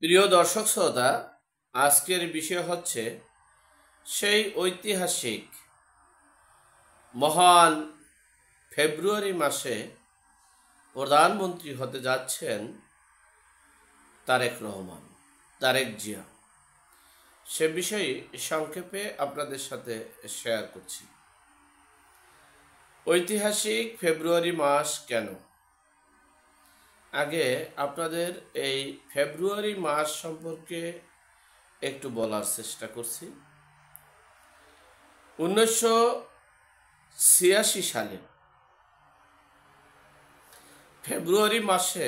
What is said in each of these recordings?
প্রিয় দর্শক শ্রোতা, আজকের বিষয় হচ্ছে সেই ঐতিহাসিক মহান ফেব্রুয়ারি মাসে প্রধানমন্ত্রী হতে যাচ্ছেন তারেক রহমান, তারেক জিয়া। সে বিষয়ে সংক্ষেপে আপনাদের সাথে শেয়ার করছি। ঐতিহাসিক ফেব্রুয়ারি মাস কেন? আগে আপনাদের এই ফেব্রুয়ারি মাস সম্পর্কে একটু বলার চেষ্টা করছি। 1986 সালে ফেব্রুয়ারি মাসে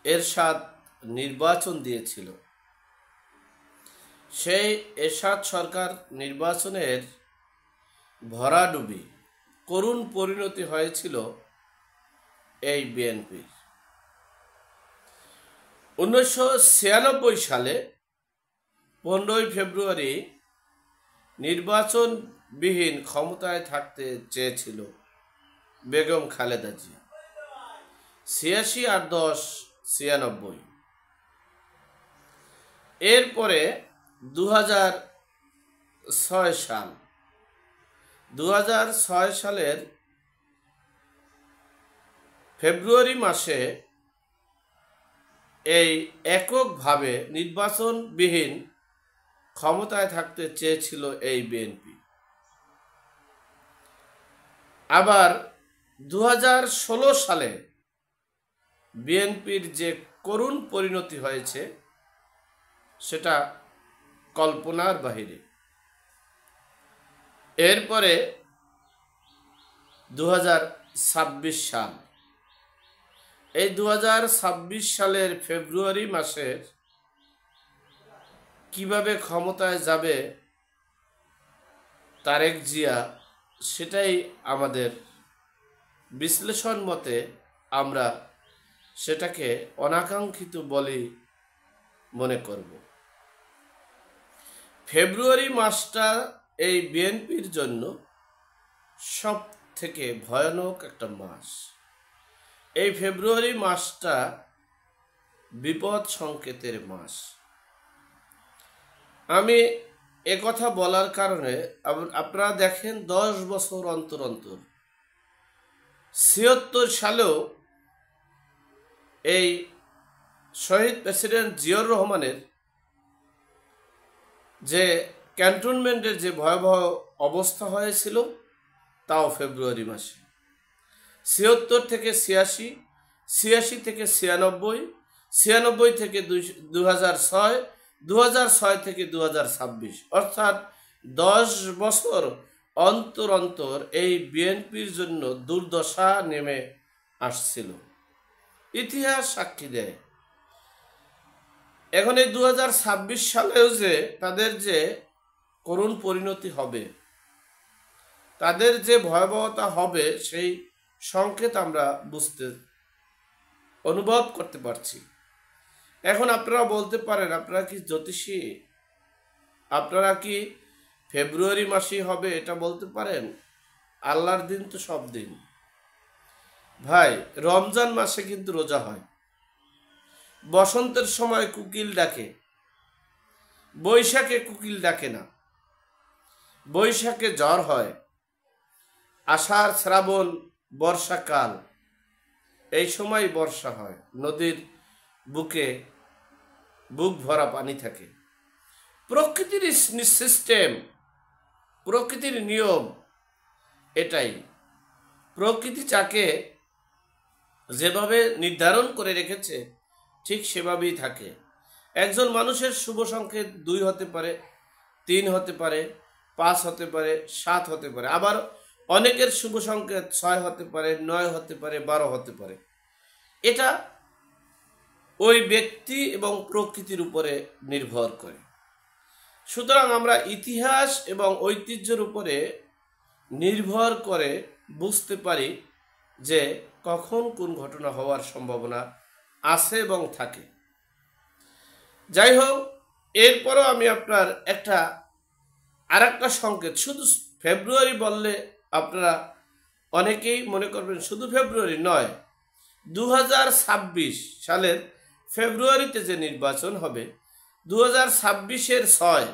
এরশাদ নির্বাচন দিয়েছিল। সেই এরশাদ সরকার নির্বাচনের ভরাডুবি, করুণ পরিণতি হয়েছিল এই বিএনপির। 1996 সালে 15 ফেব্রুয়ারি নির্বাচনবিহীন ক্ষমতায় থাকতে চেয়েছিল বেগম খালেদা জিয়া। 86 আর 10 96। এরপরে 2006 সাল, 2006 সালের ফেব্রুয়ারি মাসে এই এককভাবে নির্বাচনবিহীন ক্ষমতায় থাকতে চেয়েছিল এই বিএনপি। আবার 2016 সালে বিএনপির যে করুণ পরিণতি হয়েছে সেটা কল্পনার বাহিরে। এরপরে 2026 সাল, এই 2026 সালের ফেব্রুয়ারি মাসের কিভাবে ক্ষমতায় যাবে তারেক জিয়া, সেটাই আমাদের বিশ্লেষণ মতে আমরা সেটাকে অনাকাঙ্ক্ষিত বলে মনে করব। ফেব্রুয়ারি মাসটা এই বিএনপির জন্য সব থেকে ভয়ানক একটা মাস। এই ফেব্রুয়ারি মাসটা বিপদ সংকেতের মাস। আমি একথা বলার কারণে আপনারা দেখেন 10 বছর অন্তর অন্তর 76 সালেও এই শহীদ প্রেসিডেন্ট জিয়াউর রহমানের যে ক্যান্টনমেন্টের যে ভয়াবহ অবস্থা হয়েছিল, তাও ফেব্রুয়ারি মাসে। 76 থেকে 86, 86 থেকে 96, 96 থেকে 2006, 2006 থেকে 2026, অর্থাৎ 10 বছর অন্তর অন্তর এই বিএনপির জন্য দুর্দশা নেমে আসছিল। ইতিহাস সাক্ষী দেয়। এখন এই 2026 সালেও যে তাদের যে করুণ পরিণতি হবে, তাদের যে ভয়াবহতা হবে, সেই সংকেত আমরা অনুভব করতে পারছি। এখন আপনারা বলতে পারেন, আপনারা কি জ্যোতিষী? আপনারা কি ফেব্রুয়ারি মাসেই হবে এটা বলতে পারেন? আল্লাহর দিন তো সব দিন। ভাই, রমজান মাসে কিন্তু রোজা হয়, বসন্তের সময় কোকিল ডাকে, বৈশাখে কোকিল ডাকে না, বৈশাখে জ্বর হয়, আষাঢ় শ্রাবণ বর্ষাকাল, এই সময় বর্ষা হয়, নদীর বুকে বুক ভরা পানি থাকে। প্রকৃতির সিস্টেম, প্রকৃতির নিয়ম এটাই। প্রকৃতি যাকে যেভাবে নির্ধারণ করে রেখেছে ঠিক সেভাবেই থাকে। একজন মানুষের শুভ সংকেত 2 হতে পারে, 3 হতে পারে, 5 হতে পারে, 7 হতে পারে। আবার অনেকের শুভ সংকেত 6 হতে পারে, 9 হতে পারে, 12 হতে পারে। এটা ওই ব্যক্তি এবং প্রকৃতির উপরে নির্ভর করে। সুতরাং আমরা ইতিহাস এবং ঐতিহ্যের উপরে নির্ভর করে বুঝতে পারি যে কখন কোন ঘটনা হওয়ার সম্ভাবনা আছে এবং থাকে। যাই হোক, এরপরও আমি আপনার আরেকটা সংকেত, শুধু ফেব্রুয়ারি বললে আপনারা অনেকেই মনে করবেন শুধু ফেব্রুয়ারি নয়, 2026 সালের ফেব্রুয়ারিতে যে নির্বাচন হবে 2026-এর 6,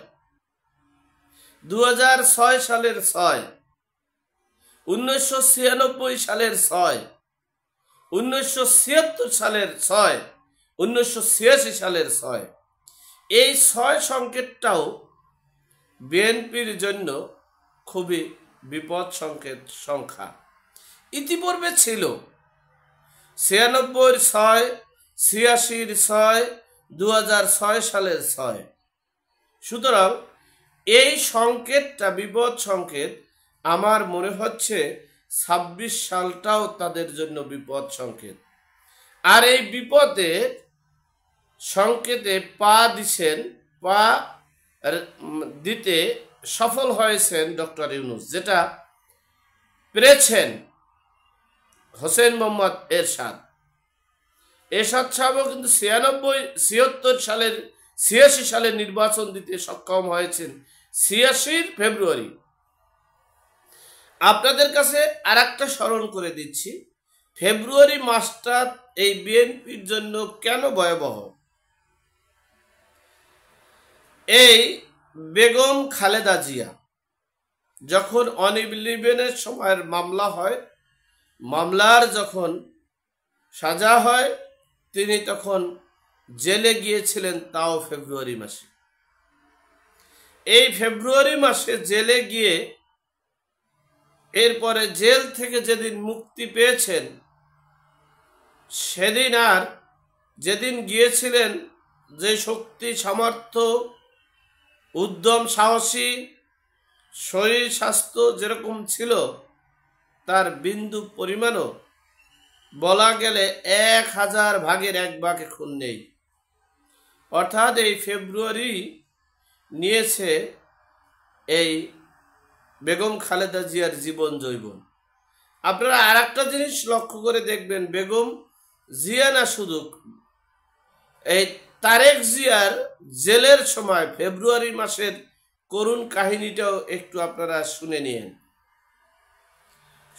2006 সালের 6, 1996 সালের 6, 1976 সালের 6, 1986 সালের 6, এই 6 সংকেতটাও বিএনপির জন্য খুবই বিপদ সংকেত সংখ্যা। ইতিপূর্বে ছিল 96-র 6, 86-র 6, 2006 সালের 6। সুতরাং এই সংকেতটা বিপদ সংকেত। আমার মনে হচ্ছে 26 সালটাও তাদের জন্য বিপদ সংকেত। আর এই বিপদের সংকেতে পা দিতে সফল হয়েছেন ডক্টর ইউনূস, যেটা পেরেছেন হোসেন মোহাম্মদ এরশাদ সাহেবও কিন্তু 86 সালের নির্বাচন দিতে সক্ষম হয়েছেন 86 ফেব্রুয়ারি। আপনাদের কাছে আর একটা স্মরণ করে দিচ্ছি, ফেব্রুয়ারি মাসটা এই বিএনপির জন্য কেন ভয়াবহ। এই বেগম খালেদা জিয়া যখন অনিবিলিভেনের সময়ের মামলা হয়, মামলার যখন সাজা হয়, তিনি তখন জেলে গিয়েছিলেন, তাও ফেব্রুয়ারি মাসে। এই ফেব্রুয়ারি মাসে জেলে গিয়ে এরপরে জেল থেকে যেদিন মুক্তি পেয়েছেন, সেদিন আর যেদিন গিয়েছিলেন, যে শক্তি সামর্থ্য উদ্যম সাহসী শরীর স্বাস্থ্য যেরকম ছিল, তার বিন্দু পরিমাণও বলা গেলে 1000 ভাগের 1 ভাগ এখন নেই। অর্থাৎ এই ফেব্রুয়ারি নিয়েছে এই বেগম খালেদা জিয়ার জীবন জৈবন। আপনারা আর একটা জিনিস লক্ষ্য করে দেখবেন, বেগম জিয়া না শুধু, এই তারেক জিয়ার জেলের সময় ফেব্রুয়ারি মাসের করুণ কাহিনীটাও একটু আপনারা শুনে নিয়েন।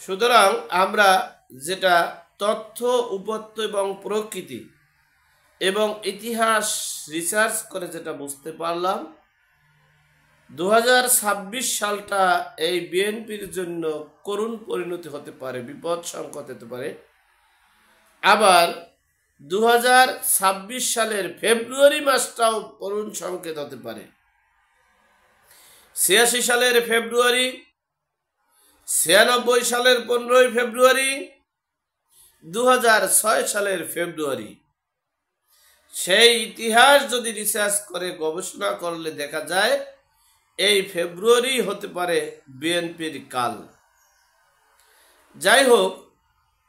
সুতরাং আমরা যেটা তথ্য উপত্য এবং প্রকৃতি এবং ইতিহাস রিসার্চ করে যেটা বুঝতে পারলাম, 2026 সালটা এই বিএনপির জন্য করুণ পরিণতি হতে পারে, বিপদ সংকেত হতে পারে। আবার 2026 সালের ফেব্রুয়ারি মাসটাও করুণ সংকেত হতে পারে। 86 সালের ফেব্রুয়ারি, 96 সালের 15 ফেব্রুয়ারি, 2006 সালের ফেব্রুয়ারি, সেই ইতিহাস যদি রিসার্চ করে গবেষণা করলে দেখা যায় এই ফেব্রুয়ারি হতে পারে বিএনপির কাল। যাই হোক,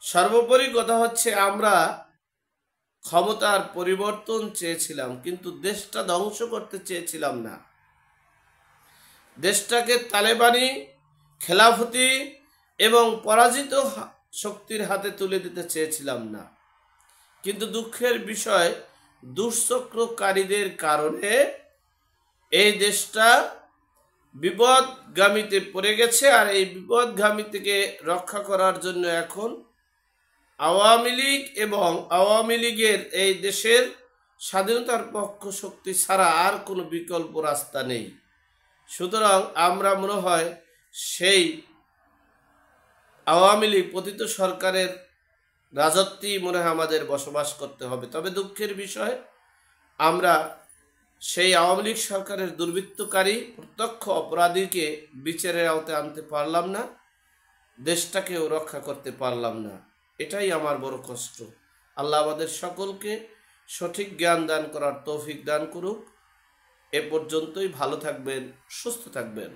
সর্বোপরি কথা হচ্ছে, আমরা ক্ষমতার পরিবর্তন চেয়েছিলাম, কিন্তু দেশটা ধ্বংস করতে চেয়েছিলাম না। দেশটাকে তালেবানি, খেলাফতি এবং পরাজিত শক্তির হাতে তুলে দিতে চেয়েছিলাম না। কিন্তু দুঃখের বিষয়, দুঃচক্রকারীদের কারণে এই দেশটা বিপদগামীতে পড়ে গেছে। আর এই বিপদগামী থেকে রক্ষা করার জন্য এখন আওয়ামী লীগ এবং আওয়ামী লীগের এই দেশের স্বাধীনতার পক্ষ শক্তি ছাড়া আর কোনো বিকল্প রাস্তা নেই। সুতরাং আমরা মনে হয় সেই আওয়ামী লীগ পতিত সরকারের রাজত্বেই মনে হয় আমাদের বসবাস করতে হবে। তবে দুঃখের বিষয়, আমরা সেই আওয়ামী লীগ সরকারের দুর্বৃত্তকারী প্রত্যক্ষ অপরাধীকে বিচারের আওতায় আনতে পারলাম না, দেশটাকেও রক্ষা করতে পারলাম না। এটাই আমার বড় কষ্ট। আল্লাহ আমাদের সকলকে সঠিক জ্ঞান দান করার তৌফিক দান করুক। এ পর্যন্তই। ভালো থাকবেন, সুস্থ থাকবেন।